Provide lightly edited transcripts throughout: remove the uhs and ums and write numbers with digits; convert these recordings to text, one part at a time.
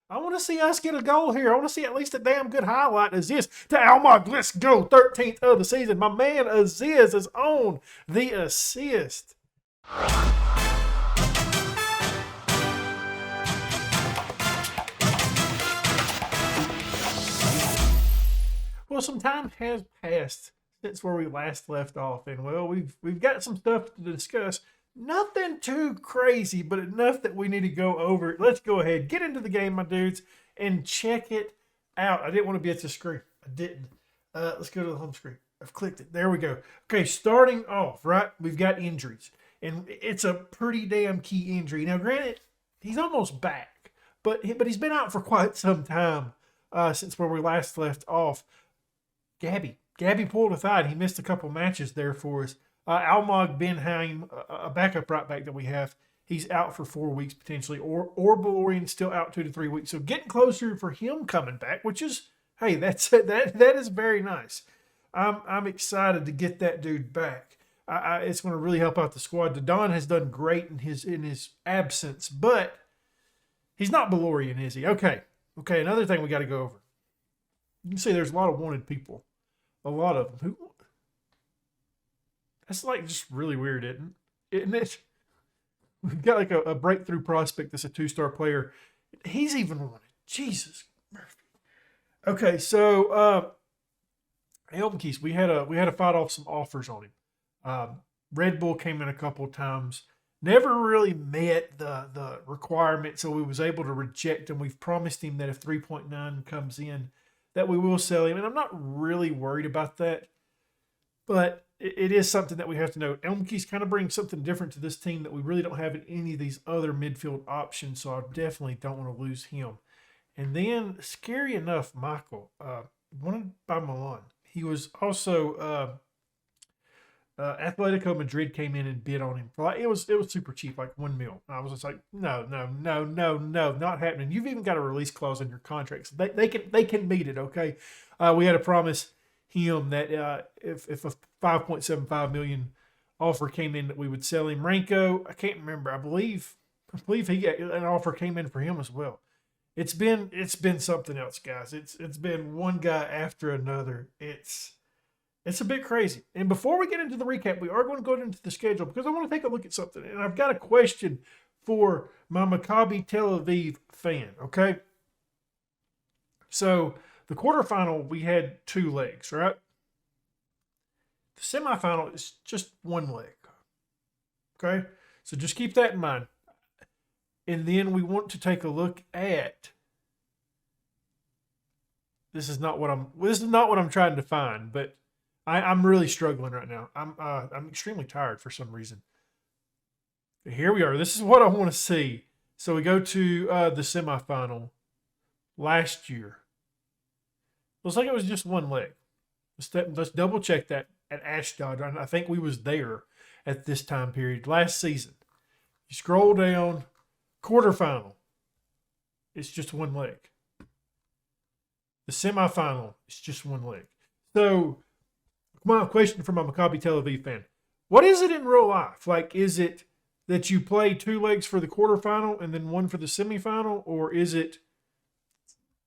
I want to see us get a goal here. I want to see at least a damn good highlight. Aziz to Almog. Let's go. 13th of the season. My man Aziz is on the assist. Well, some time has passed since where we last left off, and well, we've got some stuff to discuss. Nothing too crazy, but enough that we need to go over it. Let's go ahead, get into the game, my dudes, and check it out. I didn't want to be at the screen. I didn't. Let's go to the home screen. I've clicked it. There we go. Okay, starting off, right? We've got injuries, and it's a pretty damn key injury. Now, granted, he's almost back, but he's been out for quite some time since where we last left off. Gabby pulled a thigh. He missed a couple matches there for us. Almog Benheim, a backup right back that we have, he's out for 4 weeks potentially, or Balorian's still out 2 to 3 weeks. So getting closer for him coming back, which is, hey, that is very nice. I'm excited to get that dude back. It's going to really help out the squad. Don has done great in his absence, but he's not Balorian, is he? Okay. Another thing we got to go over. You can see there's a lot of wanted people, a lot of them. That's like just really weird, isn't it? We've got like a breakthrough prospect that's a 2-star player. He's even wanted. Jesus Murphy. Okay, so Elmkeys, we had to fight off some offers on him. Red Bull came in a couple of times. Never really met the requirement, so we was able to reject him. We've promised him that if 3.9 comes in, that we will sell him. And I'm not really worried about that. But it is something that we have to know. Elmkeys kind of brings something different to this team that we really don't have in any of these other midfield options, so I definitely don't want to lose him. And then, scary enough, Michael, wanted by Milan. He was also Atletico Madrid came in and bid on him. It was super cheap, like $1 million. I was just like, no, not happening. You've even got a release clause in your contracts. They can meet it, okay? We had to promise him that if a 5.75 million offer came in, that we would sell him. Ranko, I can't remember. I believe an offer came in for him as well. It's been something else, guys. It's been one guy after another. It's a bit crazy. And before we get into the recap, we are going to go into the schedule because I want to take a look at something. And I've got a question for my Maccabi Tel Aviv fan. Okay, so the quarterfinal, we had 2 legs, right? The semifinal is just 1 leg. Okay? So just keep that in mind. And then we want to take a look at, this is not what I'm trying to find, but I'm really struggling right now. I'm extremely tired for some reason. Here we are. This is what I want to see. So we go to the semifinal last year. Looks like it was just 1 leg. Let's double check that at Ashdod. I think we was there at this time period last season. You scroll down, quarterfinal. It's just 1 leg. The semifinal, it's just 1 leg. So, my question for my Maccabi Tel Aviv fan: what is it in real life? Like, is it that you play 2 legs for the quarterfinal and then 1 for the semifinal, or is it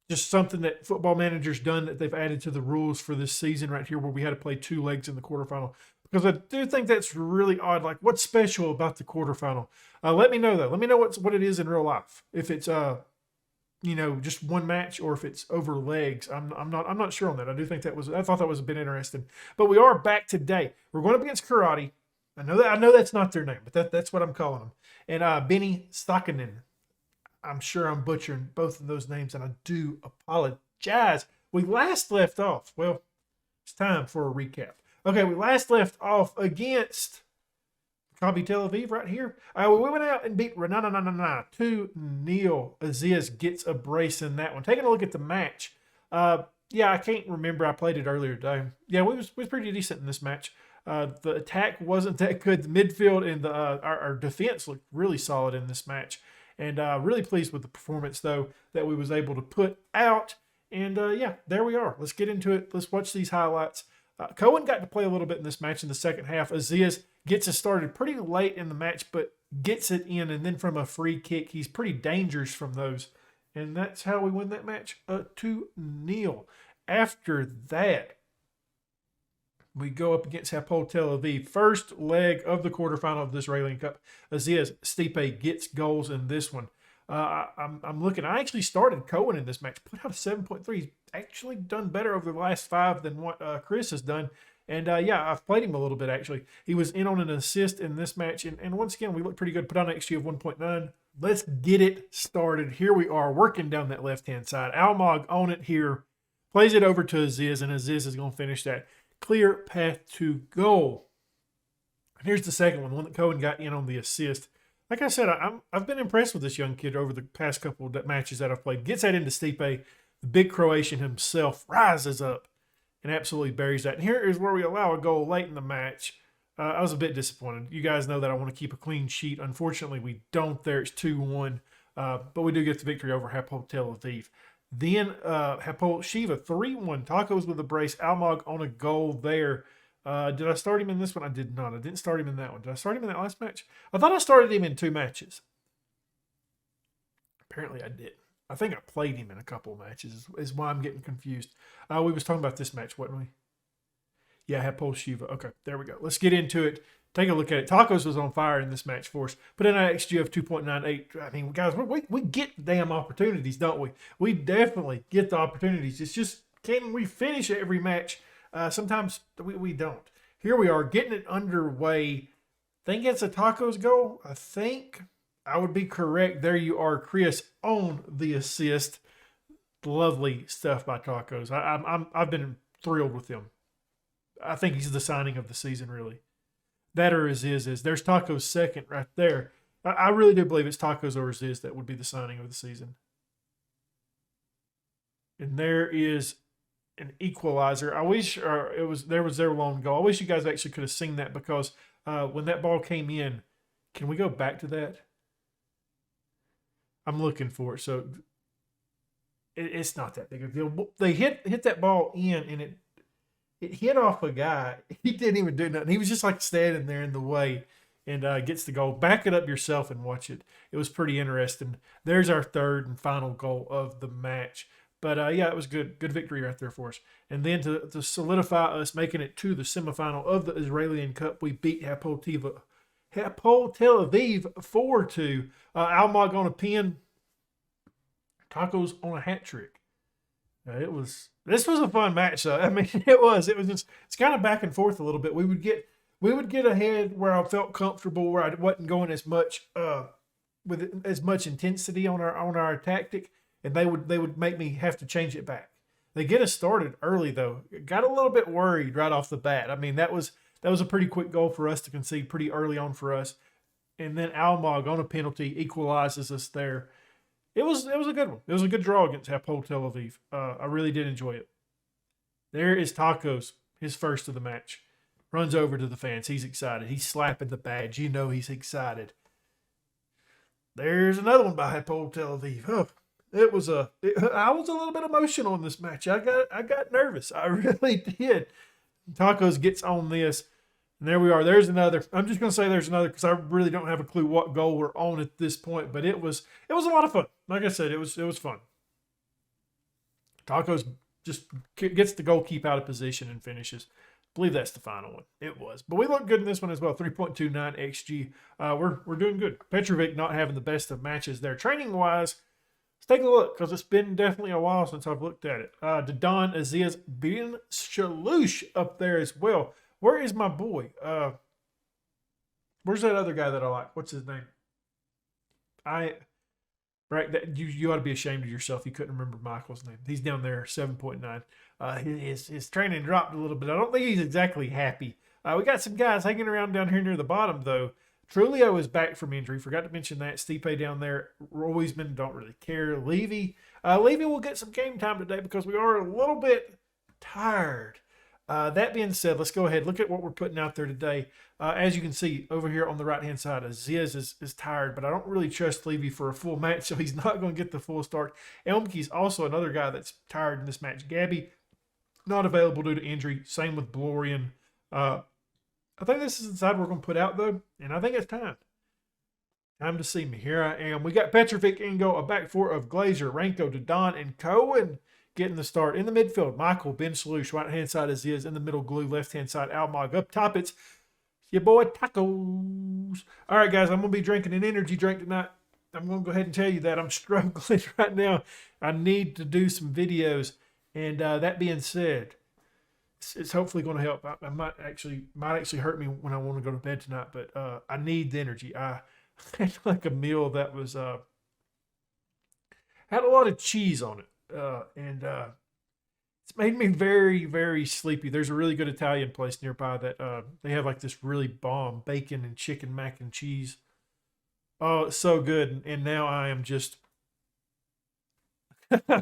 just something that Football Manager's done that they've added to the rules for this season right here where we had to play 2 legs in the quarterfinal? Because I do think that's really odd. Like, what's special about the quarterfinal? Let me know, though. Let me know what it is in real life. If it's, just 1 match or if it's over legs. I'm not sure on that. I thought that was a bit interesting. But we are back today. We're going up against Karate. I know that's not their name, but that's what I'm calling them. And Benny Stakanen. I'm sure I'm butchering both of those names, and I do apologize. We last left off. Well, it's time for a recap. Okay, we last left off against Maccabi Tel Aviv right here. We went out and beat Renana 2-0. Aziz gets a brace in that one. Taking a look at the match. I can't remember. I played it earlier today. Yeah, we was pretty decent in this match. The attack wasn't that good. The midfield and our defense looked really solid in this match. And really pleased with the performance, though, that we was able to put out. And, there we are. Let's get into it. Let's watch these highlights. Cohen got to play a little bit in this match in the second half. Aziz gets us started pretty late in the match, but gets it in. And then from a free kick, he's pretty dangerous from those. And that's how we win that match 2-0. After that, we go up against Hapoel Tel Aviv. First leg of the quarterfinal of this Israeli Cup. Aziz Stipe gets goals in this one. I'm looking. I actually started Cohen in this match. Put out a 7.3. He's actually done better over the last 5 than what Chris has done. And yeah, I've played him a little bit actually. He was in on an assist in this match. And once again, we look pretty good. Put on an XG of 1.9. Let's get it started. Here we are working down that left-hand side. Almog on it here. Plays it over to Aziz, and Aziz is going to finish that. Clear path to goal. And here's the second one that Cohen got in on the assist. Like I said, I've been impressed with this young kid over the past couple of matches that I've played. Gets that into Stipe. The big Croatian himself rises up and absolutely buries that. And here is where we allow a goal late in the match. I was a bit disappointed. You guys know that I want to keep a clean sheet. Unfortunately, we don't there. It's 2-1. But we do get the victory over Hapoel Tel Aviv. Then Hapoel Shiva, 3-1. Tacos with a brace. Almog on a goal there. Did I start him in this one? I did not. I didn't start him in that one. Did I start him in that last match? I thought I started him in 2 matches. Apparently I did. I think I played him in a couple of matches is why I'm getting confused. We was talking about this match, wasn't we? Yeah, Hapoel Shiva. Okay, there we go. Let's get into it. Take a look at it. Tacos was on fire in this match for us. Put in an XG of 2.98. I mean, guys, we get damn opportunities, don't we? We definitely get the opportunities. It's just, can we finish every match? Sometimes we don't. Here we are getting it underway. Think it's a Tacos goal? I think I would be correct. There you are, Chris, on the assist. Lovely stuff by Tacos. I've been thrilled with him. I think he's the signing of the season, really. That or Aziz is. There's Tacos second right there. I really do believe it's Tacos or Aziz that would be the signing of the season. And there is an equalizer. I wish there was their long goal. I wish you guys actually could have seen that because when that ball came in, can we go back to that? I'm looking for it. So it's not that big of a deal. They hit that ball in and it hit off a guy. He didn't even do nothing. He was just like standing there in the way and gets the goal. Back it up yourself and watch it. It was pretty interesting. There's our third and final goal of the match. But, yeah, it was good. Good victory right there for us. And then to solidify us making it to the semifinal of the Israeli Cup, we beat Hapoel Tel Aviv 4-2. Almog on a pin. Tacos on a hat trick. This was a fun match, though. I mean, it was just, it's kind of back and forth a little bit. We would get ahead where I felt comfortable, where I wasn't going as much with as much intensity on our tactic, and they would make me have to change it back. They get us started early though. Got a little bit worried right off the bat. I mean, that was a pretty quick goal for us to concede pretty early on for us, and then Almog on a penalty equalizes us there. It was a good one. It was a good draw against Hapoel Tel Aviv. I really did enjoy it. There is Tacos, his first of the match. Runs over to the fans. He's excited. He's slapping the badge. You know he's excited. There's another one by Hapoel Tel Aviv. Oh, I was a little bit emotional in this match. I got nervous. I really did. Tacos gets on this. And there we are. There's another. I'm just going to say there's another because I really don't have a clue what goal we're on at this point. But it was a lot of fun. Like I said, it was fun. Tacos just gets the goal keep out of position and finishes. I believe that's the final one. It was. But we look good in this one as well. 3.29 XG. We're doing good. Petrovic not having the best of matches there. Training-wise, let's take a look because it's been definitely a while since I've looked at it. Dadon Aziz Ben Shaloush up there as well. Where is my boy? Where's that other guy that I like? What's his name? You ought to be ashamed of yourself. You couldn't remember Michael's name. He's down there, 7.9. His training dropped a little bit. I don't think he's exactly happy. We got some guys hanging around down here near the bottom, though. Trulio is back from injury. Forgot to mention that. Stipe down there. Roisman, don't really care. Levy will get some game time today because we are a little bit tired. That being said, let's go ahead. Look at what we're putting out there today. As you can see over here on the right-hand side, Aziz is tired, but I don't really trust Levy for a full match, so he's not going to get the full start. Elmke's also another guy that's tired in this match. Gabby, not available due to injury. Same with Blorian. I think this is the side we're going to put out, though, and I think it's time. Time to see me. Here I am. We got Petrovic, Ingo, a back four of Glazer, Ranko, Dodon, and Cohen getting the start. In the midfield, Michael, Ben Salush, right-hand side is in the middle, Glue, left-hand side, Almog. Up top, it's your boy Tacos. All right, guys, I'm going to be drinking an energy drink tonight. I'm going to go ahead and tell you that I'm struggling right now. I need to do some videos. And that being said, it's hopefully going to help. I might actually hurt me when I want to go to bed tonight, but I need the energy. I had like a meal that was had a lot of cheese on it, and it's made me very, very sleepy. There's a really good Italian place nearby that they have like this really bomb bacon and chicken mac and cheese. Oh, it's so good. And now I am just, I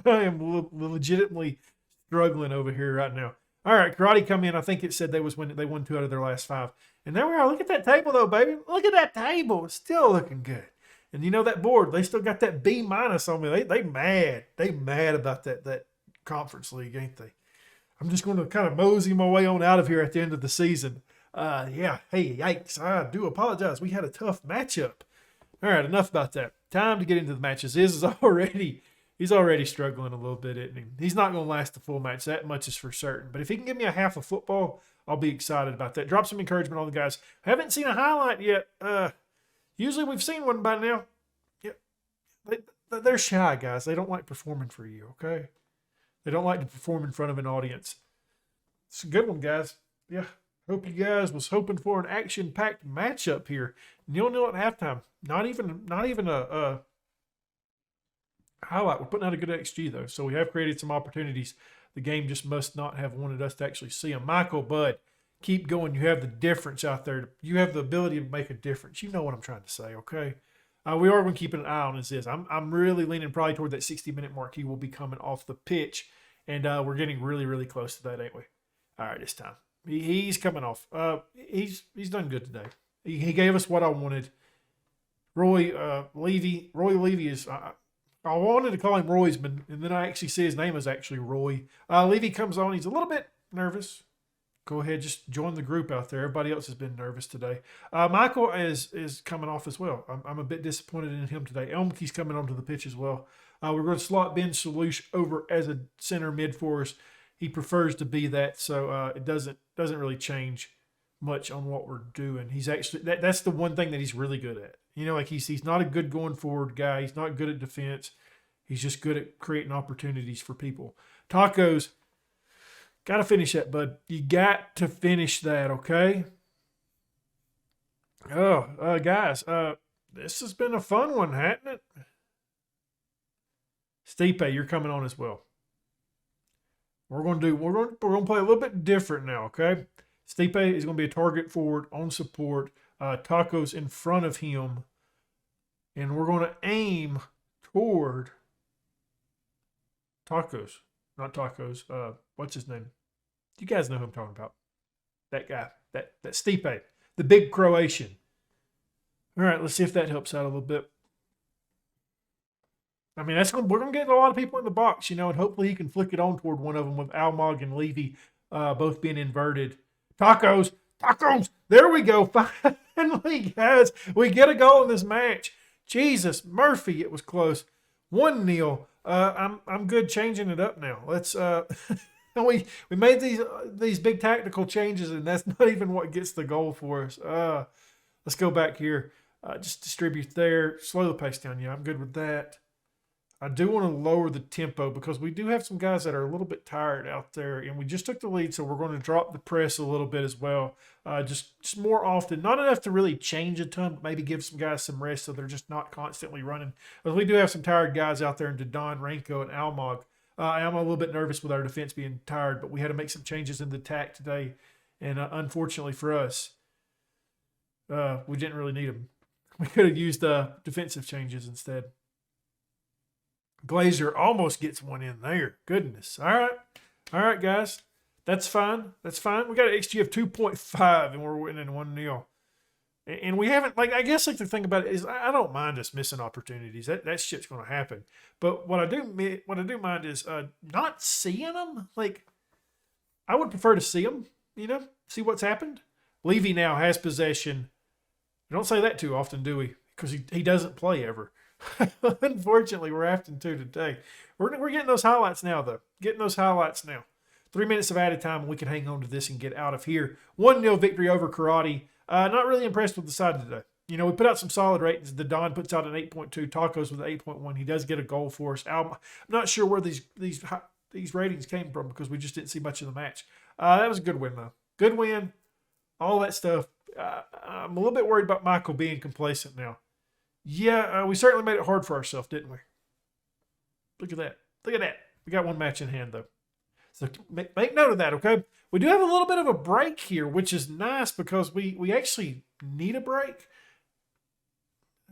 am legitimately struggling over here right now. All right, Karate come in. I think it said they won 2 out of their last 5. And there we are. Look at that table though, baby. Look at that table. It's still looking good. And you know that board, they still got that B- on me. They mad. They mad about that conference league, ain't they? I'm just going to kind of mosey my way on out of here at the end of the season. Yeah. Hey, yikes. I do apologize. We had a tough matchup. All right, enough about that. Time to get into the matches. He's already struggling a little bit, isn't he? He's not going to last the full match. That much is for certain. But if he can give me a half of football, I'll be excited about that. Drop some encouragement on the guys. Haven't seen a highlight yet. Usually we've seen one by now. Yeah, they're shy, guys. They don't like performing for you, okay? They don't like to perform in front of an audience. It's a good one, guys. Yeah. Hope you guys was hoping for an action-packed matchup here. 0-0 at halftime. Not even a highlight. We're putting out a good XG, though, so we have created some opportunities. The game just must not have wanted us to actually see them. Michael, Bud, keep going. You have the difference out there. You have the ability to make a difference. You know what I'm trying to say, okay? We are going to keep an eye on this. I'm really leaning probably toward that 60-minute mark. He will be coming off the pitch, and we're getting really, really close to that, ain't we? All right, this time. He's coming off. He's done good today. He gave us what I wanted. Roy Levy is... I wanted to call him Roysman, and then I actually see his name is actually Roy. Levy comes on. He's a little bit nervous. Go ahead, just join the group out there. Everybody else has been nervous today. Michael is coming off as well. I'm a bit disappointed in him today. Elmke's coming onto the pitch as well. We're going to slot Ben Salush over as a center mid for us. He prefers to be that, so it doesn't really change much on what we're doing. He's actually that's the one thing that he's really good at. You know, like he's not a good going forward guy. He's not good at defense. He's just good at creating opportunities for people. Tacos, got to finish that, bud. You got to finish that, okay? Oh, guys, this has been a fun one, hasn't it? Stipe, you're coming on as well. We're going to play a little bit different now, okay? Stipe is going to be a target forward on support. Tacos in front of him. And we're going to aim toward Tacos. Not Tacos. What's his name? You guys know who I'm talking about. That guy. That Stipe. The big Croatian. All right, let's see if that helps out a little bit. I mean, we're going to get a lot of people in the box, you know, and hopefully he can flick it on toward one of them with Almog and Levy both being inverted. Tacos. There we go. Finally, guys, we get a goal in this match. Jesus, Murphy, it was close. 1-0. I'm good changing it up now. Let's we made these big tactical changes, and that's not even what gets the goal for us. Let's go back here. Just distribute there. Slow the pace down. Yeah, I'm good with that. I do want to lower the tempo because we do have some guys that are a little bit tired out there, and we just took the lead, so we're going to drop the press a little bit as well. Just more often. Not enough to really change a ton, but maybe give some guys some rest so they're just not constantly running. But we do have some tired guys out there in Dodon, Ranko, and Almog. I'm a little bit nervous with our defense being tired, but we had to make some changes in the attack today, and unfortunately for us, we didn't really need them. We could have used defensive changes instead. Glazer almost gets one in there. Goodness. All right, guys. That's fine. We got an XG of 2.5, and we're winning 1-0. And we haven't, I guess the thing about it is I don't mind us missing opportunities. That shit's going to happen. But what I do mind is not seeing them. I would prefer to see them, see what's happened. Levy now has possession. We don't say that too often, do we? because he doesn't play ever. Unfortunately, we're having to today. We're getting those highlights now, though. Getting those highlights now. 3 minutes of added time, and we can hang on to this and get out of here. 1-0 victory over Karate. Not really impressed with the side today. We put out some solid ratings. The Don puts out an 8.2. Tacos with an 8.1. He does get a goal for us. I'm not sure where these ratings came from because we just didn't see much of the match. That was a good win, though. Good win. All that stuff. I'm a little bit worried about Michael being complacent now. Yeah, we certainly made it hard for ourselves, didn't we? Look at that. Look at that. We got one match in hand, though. So make note of that, okay? We do have a little bit of a break here, which is nice because we actually need a break.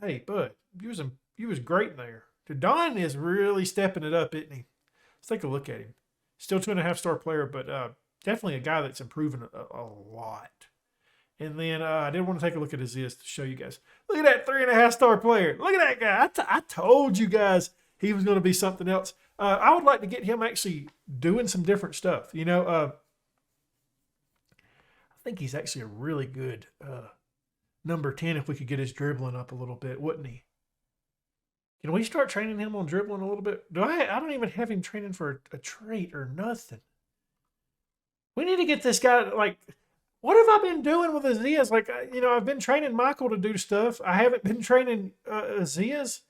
Hey, bud, you was great there. Don is really stepping it up, isn't he? Let's take a look at him. Still 2.5-star player, but definitely a guy that's improving a lot. And then I did want to take a look at his to show you guys. Look at that 3.5-star player. Look at that guy. I told you guys he was going to be something else. I would like to get him actually doing some different stuff. I think he's actually a really good number 10 if we could get his dribbling up a little bit, wouldn't he? Can we start training him on dribbling a little bit? I don't even have him training for a trait or nothing. We need to get this guy, what have I been doing with Aziz? I've been training Michael to do stuff. I haven't been training Aziz,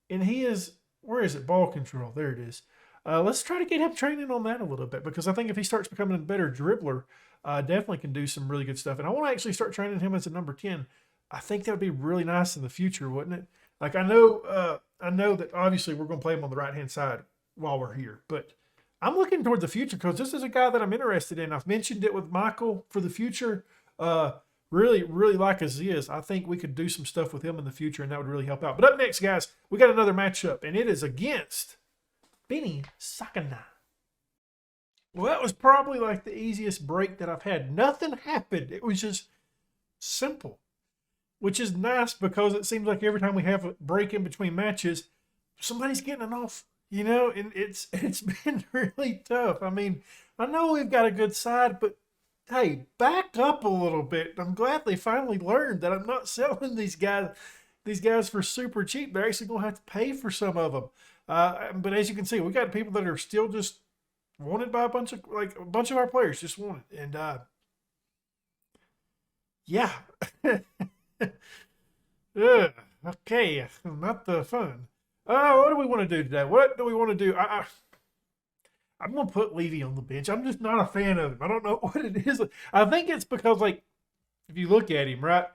and he is, where is it? Ball control. There it is. Let's try to get him training on that a little bit because I think if he starts becoming a better dribbler, definitely can do some really good stuff. And I want to actually start training him as a number 10. I think that would be really nice in the future, wouldn't it? I know that obviously we're going to play him on the right-hand side while we're here, but I'm looking toward the future because this is a guy that I'm interested in. I've mentioned it with Michael for the future. Really, really like Aziz. I think we could do some stuff with him in the future, and that would really help out. But up next, guys, we got another matchup, and it is against Benny Sakana. Well, that was probably the easiest break that I've had. Nothing happened. It was just simple, which is nice because it seems like every time we have a break in between matches, somebody's getting it off. And it's been really tough. I mean, I know we've got a good side, but hey, back up a little bit. I'm glad they finally learned that I'm not selling these guys for super cheap. They're actually going to have to pay for some of them. But as you can see, we got people that are still just wanted by a bunch of our players just want it. And yeah. Okay, not the fun. What do we want to do today? What do we want to do? I'm going to put Levy on the bench. I'm just not a fan of him. I don't know what it is. I think it's because, if you look at him, right?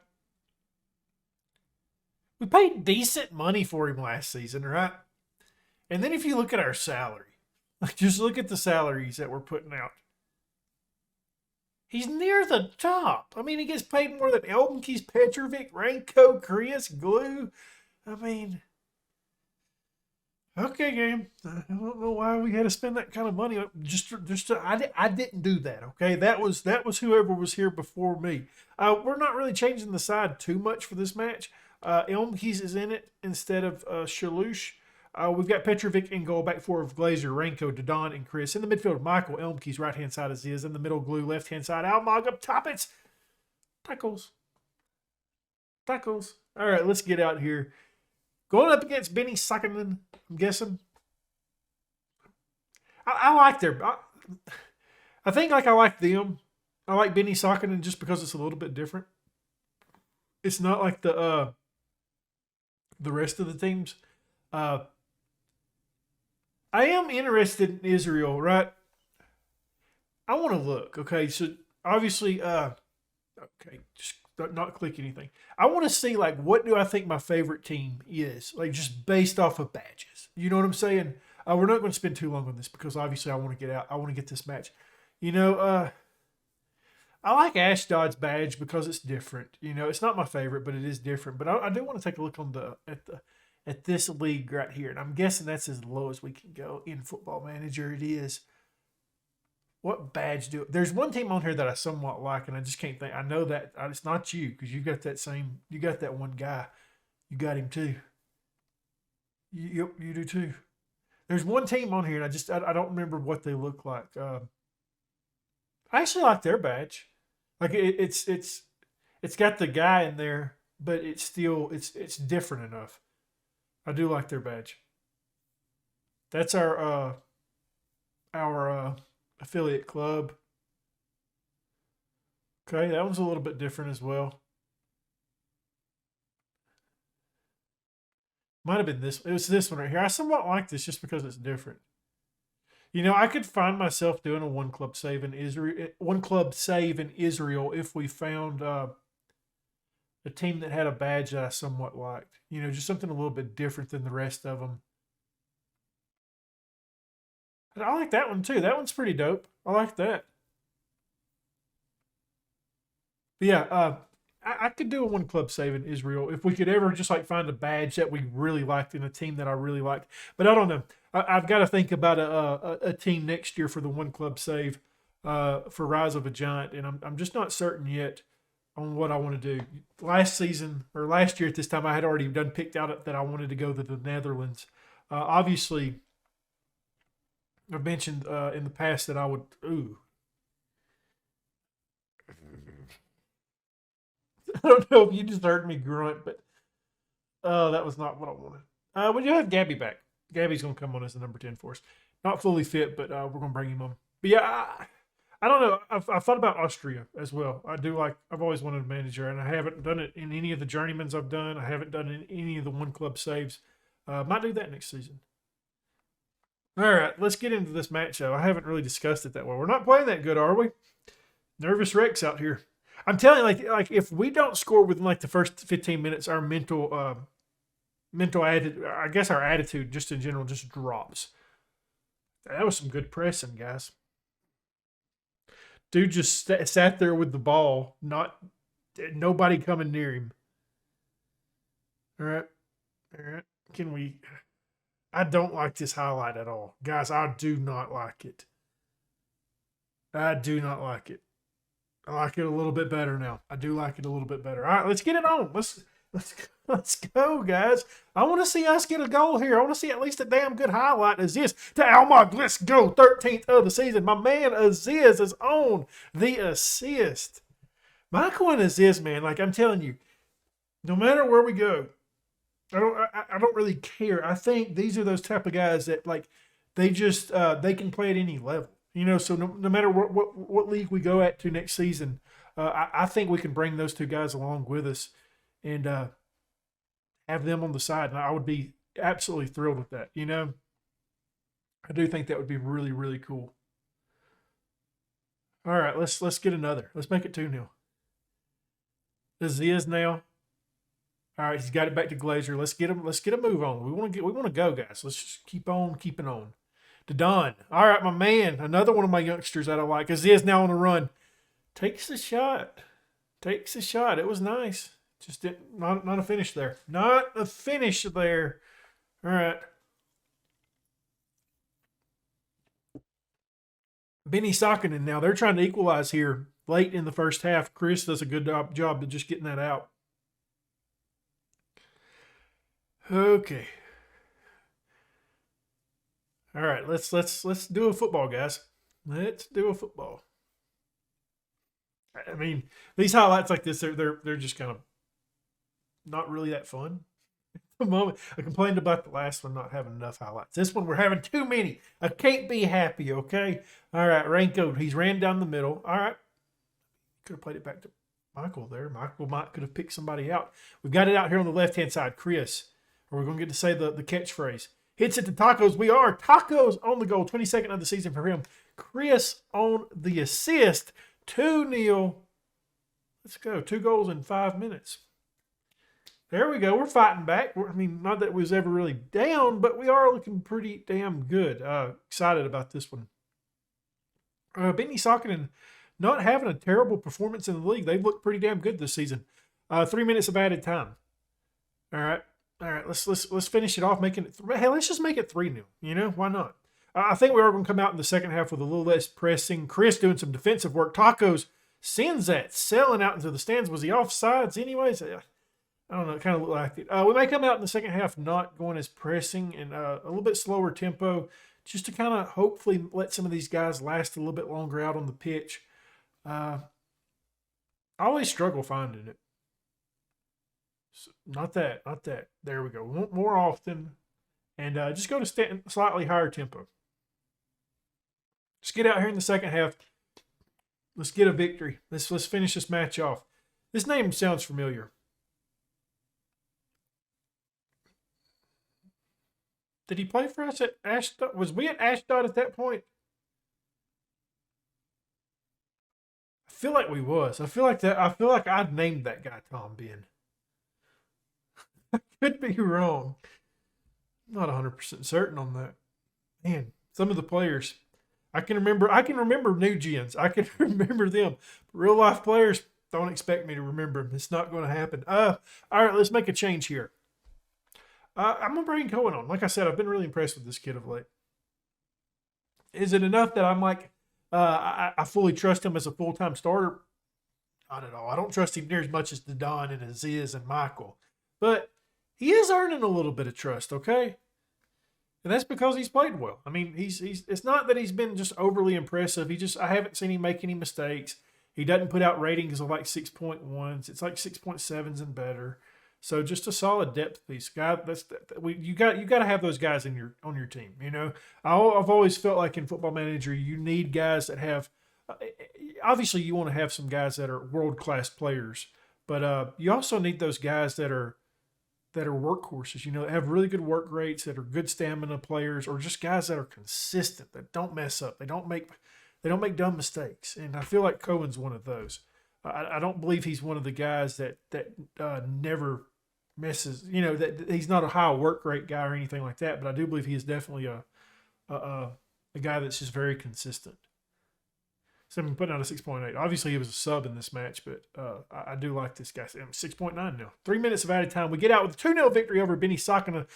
We paid decent money for him last season, right? And then if you look at our salary, just look at the salaries that we're putting out. He's near the top. I mean, he gets paid more than Elmkeys, Petrovic, Ranko, Chris, Glue. I mean... Okay, game. I don't know why we had to spend that kind of money. I didn't do that. Okay, that was whoever was here before me. We're not really changing the side too much for this match. Elmkeys is in it instead of Shalush. We've got Petrovic in goal, back four of Glazer, Ranko, Dodon, and Chris. In the midfield, Michael, Elmkeys, right hand side is his. In the middle, Glue, left hand side, Almog, up top it's Tackles. All right, let's get out here. Going up against Benny Sakinen, I'm guessing. I like I think I like them. I like Benny Sakinen just because it's a little bit different. It's not like the rest of the teams. I am interested in Israel, right? I want to look. Okay, so obviously, okay, just not click anything. I want to see what do I think my favorite team is, just based off of badges. You know what I'm saying? We're not going to spend too long on this because obviously I want to get out. I want to get this match. I like Ashdod's badge because it's different. It's not my favorite, but it is different. But I do want to take a look on at this league right here, and I'm guessing that's as low as we can go in Football Manager. It is. What badge do? There's one team on here that I somewhat like, and I just can't think. I know that it's not you because you got that one guy. You got him too. You do too. There's one team on here, and I don't remember what they look like. I actually like their badge. It's got the guy in there but it's still it's different enough. I do like their badge. That's our affiliate club. Okay, that one's a little bit different as well. Might have been this. It was this one right here. I somewhat like this just because it's different. You know, I could find myself doing a one club save in Israel. One club save in Israel if we found a team that had a badge that I somewhat liked. You know, just something a little bit different than the rest of them. And I like that one too. That one's pretty dope. I like that. But yeah, I could do a one club save in Israel if we could ever just like find a badge that we really liked in a team that I really liked. But I don't know. I've got to think about a team next year for the one club save for Rise of a Giant, and I'm just not certain yet on what I want to do. Last season or last year at this time, I had already done picked out that I wanted to go to the Netherlands. Obviously, I've mentioned in the past that I would. Ooh, I don't know if you just heard me grunt, but that was not what I wanted. We do have Gabby back. Gabby's going to come on as the number 10 for us. Not fully fit, but we're going to bring him on. But yeah, I don't know. I've thought about Austria as well. I do like, I've always wanted a manager, and I haven't done it in any of the journeymans I've done. I haven't done it in any of the one club saves. Might do that next season. All right, let's get into this match, though. I haven't really discussed it that well. We're not playing that good, are we? Nervous wrecks out here. I'm telling you, like if we don't score within like the first 15 minutes, our mental attitude, I guess our attitude just in general just drops. That was some good pressing, guys. Dude just sat there with the ball, not nobody coming near him. All right, all right. Can we? I don't like this highlight at all, guys. I do not like it. I do not like it. I like it a little bit better now. I do like it a little bit better. All right, let's get it on. Let's go, guys. I want to see us get a goal here. I want to see at least a damn good highlight as this to Almog. Let's go. 13th of the season. My man Aziz is on the assist. Michael and Aziz, man, like I'm telling you, no matter where we go, I don't really care. I think these are those type of guys that like they just they can play at any level. You know, so no matter what league we go at to next season, I think we can bring those two guys along with us and have them on the side. And I would be absolutely thrilled with that. You know, I do think that would be really, really cool. All right, let's get another. Let's make it 2-0. Aziz now. All right, he's got it back to Glazer. Let's get him. Let's get a move on. We want to go, guys. Let's just keep on keeping on. To Don. All right, my man. Another one of my youngsters that I like. Aziz now on the run. Takes the shot. Takes the shot. It was nice. Just didn't, not a finish there. Not a finish there. All right. Benny Sockinen now. They're trying to equalize here late in the first half. Chris does a good job of just getting that out. Okay. All right, let's do a football, guys. Let's do a football. I mean, these highlights like this, they're just kind of not really that fun. At the moment, I complained about the last one not having enough highlights. This one, we're having too many. I can't be happy, okay? All right, Raincoat, he's ran down the middle. All right. Could have played it back to Michael there. Michael could have picked somebody out. We've got it out here on the left-hand side. Chris, or we're going to get to say the catchphrase. Hits it to Tacos. We are Tacos on the goal. 22nd of the season for him. Chris on the assist. 2-0. Let's go. 2 goals in 5 minutes. There we go. We're fighting back. I mean, not that we was ever really down, but we are looking pretty damn good. Excited about this one. Benny Sockinen not having a terrible performance in the league. They've looked pretty damn good this season. 3 minutes of added time. All right. All right, let's finish it off, making it. Hey, let's just make it 3-0. You know, why not? I think we are going to come out in the second half with a little less pressing. Chris doing some defensive work. Tacos sends that selling out into the stands. Was he offsides anyways? I don't know. It kind of looked like it. We may come out in the second half not going as pressing and a little bit slower tempo, just to kind of hopefully let some of these guys last a little bit longer out on the pitch. I always struggle finding it. Not that. Not that. There we go. More often. And just go to slightly higher tempo. Let's get out here in the second half. Let's get a victory. Let's finish this match off. This name sounds familiar. Did he play for us at Ashdod? Was we at Ashdod at that point? I feel like we was. I feel like I'd named that guy Tom Ben. I could be wrong. I'm not 100% certain on that. Man, some of the players I can remember new gens. I can remember them. Real life players, don't expect me to remember them. It's not going to happen. All right, let's make a change here. I'm going to bring Cohen on. Like I said, I've been really impressed with this kid of late. Is it enough that I'm like, I fully trust him as a full-time starter? Not at all. I don't trust him near as much as Don and Aziz and Michael. But he is earning a little bit of trust, okay? And that's because he's played well. I mean, it's not that he's been just overly impressive. I haven't seen him make any mistakes. He doesn't put out ratings of like 6.1s. It's like 6.7s and better. So just a solid depth piece, guy. You got to have those guys on your team. You know, I've always felt like in Football Manager, you need guys that have. Obviously, you want to have some guys that are world class players, but you also need those guys that are workhorses. You know, that have really good work rates, that are good stamina players, or just guys that are consistent, that don't mess up, they don't make dumb mistakes. And I feel like Cohen's one of those. I don't believe he's one of the guys that never messes, you know, that he's not a high work rate guy or anything like that, but I do believe he is definitely a guy that's just very consistent. So I'm putting out a 6.8. Obviously, he was a sub in this match, but I do like this guy. 6.9 now. 3 minutes of added time. We get out with a 2-0 victory over Benny Socken. A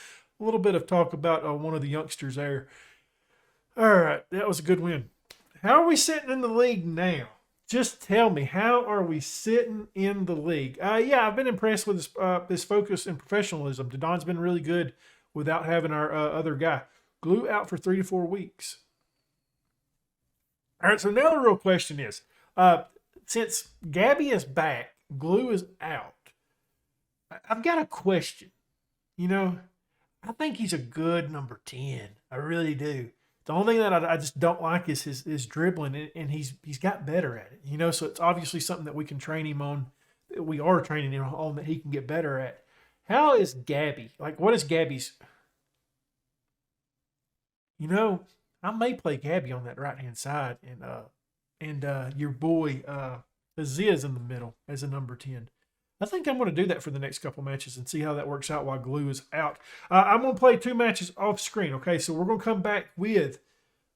little bit of talk about one of the youngsters there. All right, that was a good win. How are we sitting in the league now? Just tell me, how are we sitting in the league? Yeah, I've been impressed with his focus and professionalism. Don's been really good without having our other guy. Glue out for 3 to 4 weeks. All right, so now the real question is, since Gabby is back, Glue is out, I've got a question. You know, I think he's a good number 10. I really do. The only thing that I just don't like is his dribbling, and he's got better at it. You know, so it's obviously something that we can train him on. We are training him on that he can get better at. How is Gabby? Like, what is Gabby's? You know, I may play Gabby on that right-hand side, and your boy Aziz in the middle as a number 10. I think I'm going to do that for the next couple matches and see how that works out while Glue is out. I'm going to play 2 matches off screen, okay? So we're going to come back with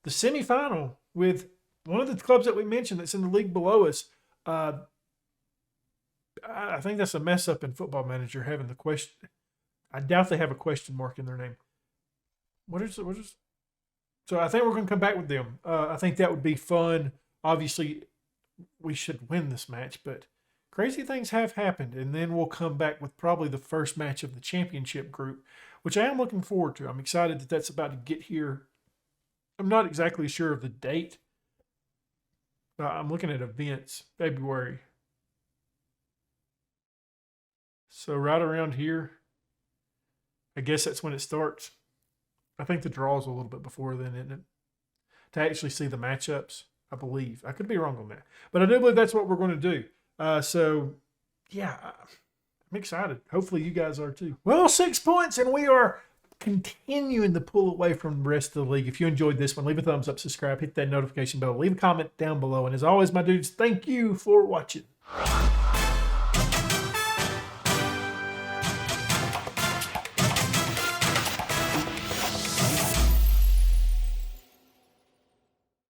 the semifinal with one of the clubs that we mentioned that's in the league below us. I think that's a mess up in Football Manager having the question. I doubt they have a question mark in their name. What is? So I think we're going to come back with them. I think that would be fun. Obviously, we should win this match, but crazy things have happened, and then we'll come back with probably the first match of the championship group, which I am looking forward to. I'm excited that that's about to get here. I'm not exactly sure of the date. I'm looking at events, February. So right around here, I guess that's when it starts. I think the draw's a little bit before then, isn't it? To actually see the matchups, I believe. I could be wrong on that. But I do believe that's what we're going to do. So, yeah, I'm excited. Hopefully you guys are too. Well, 6 points, and we are continuing to pull away from the rest of the league. If you enjoyed this one, leave a thumbs up, subscribe, hit that notification bell, leave a comment down below. And as always, my dudes, thank you for watching.